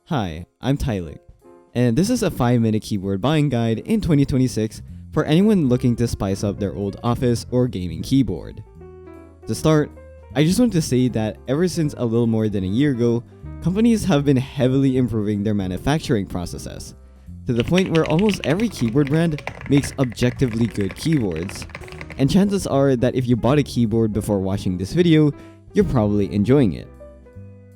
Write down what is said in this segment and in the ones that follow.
Hi, I'm Tylik, and this is a 5-minute keyboard buying guide in 2026 for anyone looking to spice up their old office or gaming keyboard. To start, I just want to say that ever since a little more than a year ago, companies have been heavily improving their manufacturing processes, to the point where almost every keyboard brand makes objectively good keyboards. And chances are that if you bought a keyboard before watching this video, you're probably enjoying it.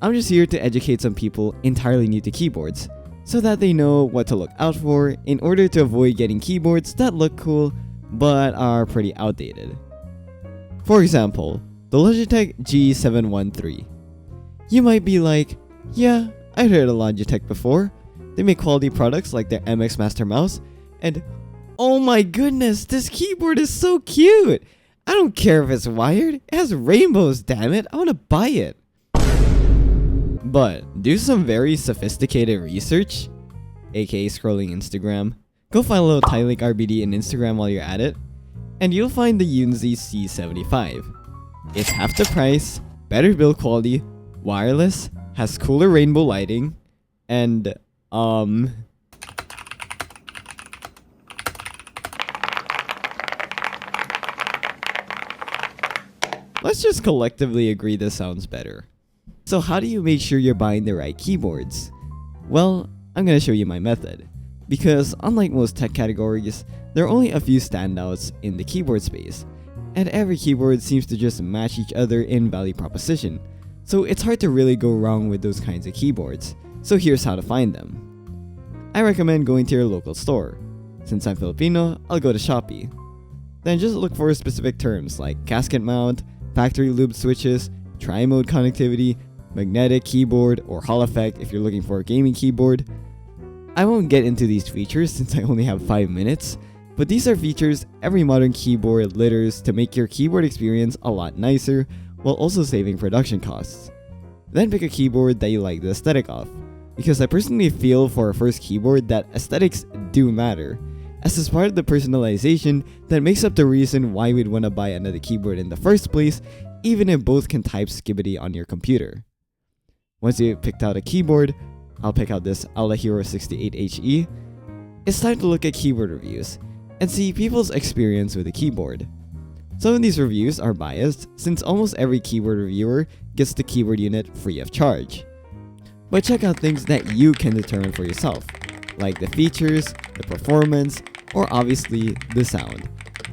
I'm just here to educate some people entirely new to keyboards, so that they know what to look out for in order to avoid getting keyboards that look cool but are pretty outdated. For example, the Logitech G713. You might be like, yeah, I've heard of Logitech before. They make quality products like their MX Master Mouse, and oh my goodness, this keyboard is so cute! I don't care if it's wired, it has rainbows, damn it, I want to buy it. But do some very sophisticated research, aka scrolling Instagram. Go follow Tylik RBD in Instagram while you're at it, and you'll find the Yunzi C75. It's half the price, better build quality, wireless, has cooler rainbow lighting, and let's just collectively agree this sounds better. So how do you make sure you're buying the right keyboards? Well, I'm gonna show you my method. Because unlike most tech categories, there are only a few standouts in the keyboard space, and every keyboard seems to just match each other in value proposition. So it's hard to really go wrong with those kinds of keyboards. So here's how to find them. I recommend going to your local store. Since I'm Filipino, I'll go to Shopee. Then just look for specific terms like gasket mount, factory lube switches, tri-mode connectivity, magnetic keyboard, or Hall effect if you're looking for a gaming keyboard. I won't get into these features since I only have 5 minutes, but these are features every modern keyboard litters to make your keyboard experience a lot nicer while also saving production costs. Then pick a keyboard that you like the aesthetic of, because I personally feel for a first keyboard that aesthetics do matter, as it's part of the personalization that makes up the reason why we'd want to buy another keyboard in the first place, even if both can type skibbity on your computer. Once you've picked out a keyboard, I'll pick out this Aula Hero 68HE, it's time to look at keyboard reviews and see people's experience with the keyboard. Some of these reviews are biased since almost every keyboard reviewer gets the keyboard unit free of charge. But check out things that you can determine for yourself, like the features, the performance, or obviously the sound,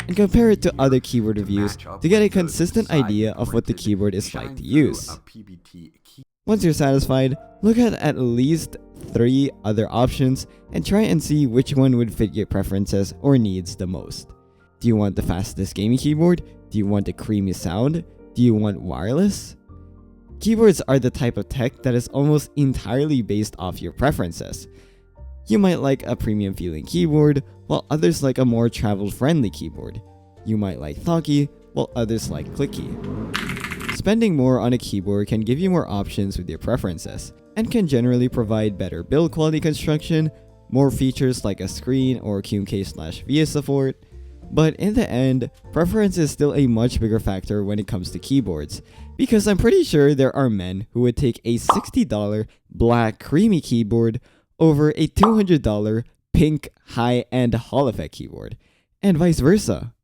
and compare it to other keyboard reviews to get a consistent idea of what the keyboard is like to use. Once you're satisfied, look at least 3 other options and try and see which one would fit your preferences or needs the most. Do you want the fastest gaming keyboard? Do you want a creamy sound? Do you want wireless? Keyboards are the type of tech that is almost entirely based off your preferences. You might like a premium feeling keyboard, while others like a more travel-friendly keyboard. You might like talky, while others like clicky. Spending more on a keyboard can give you more options with your preferences, and can generally provide better build quality construction, more features like a screen or QMK/VIA support. But in the end, preference is still a much bigger factor when it comes to keyboards, because I'm pretty sure there are men who would take a $60 black creamy keyboard over a $200 pink high-end Hall effect keyboard, and vice versa.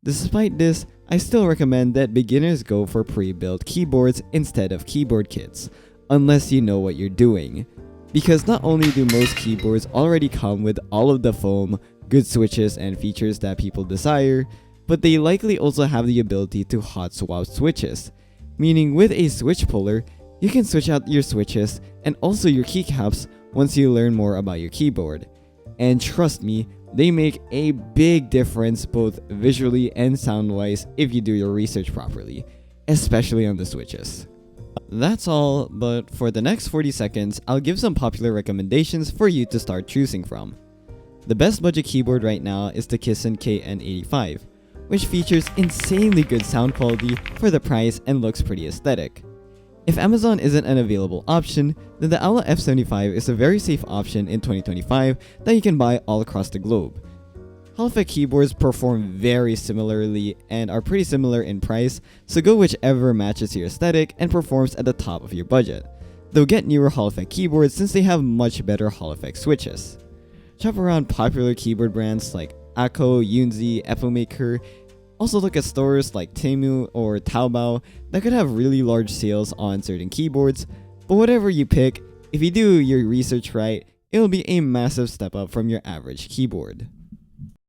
Despite this, I still recommend that beginners go for pre-built keyboards instead of keyboard kits, unless you know what you're doing. Because not only do most keyboards already come with all of the foam, good switches, and features that people desire, but they likely also have the ability to hot swap switches, meaning with a switch puller, you can switch out your switches and also your keycaps once you learn more about your keyboard. And trust me, they make a big difference both visually and sound-wise if you do your research properly, especially on the switches. That's all, but for the next 40 seconds, I'll give some popular recommendations for you to start choosing from. The best budget keyboard right now is the Kissen KN85, which features insanely good sound quality for the price and looks pretty aesthetic. If Amazon isn't an available option, then the Aula F75 is a very safe option in 2025 that you can buy all across the globe. Hall effect keyboards perform very similarly and are pretty similar in price, so go whichever matches your aesthetic and performs at the top of your budget. They'll get newer Hall effect keyboards since they have much better Hall effect switches. Shop around popular keyboard brands like Akko, Yunzi, Ephomaker. Also look at stores like Temu or Taobao that could have really large sales on certain keyboards, but whatever you pick, if you do your research right, it'll be a massive step up from your average keyboard.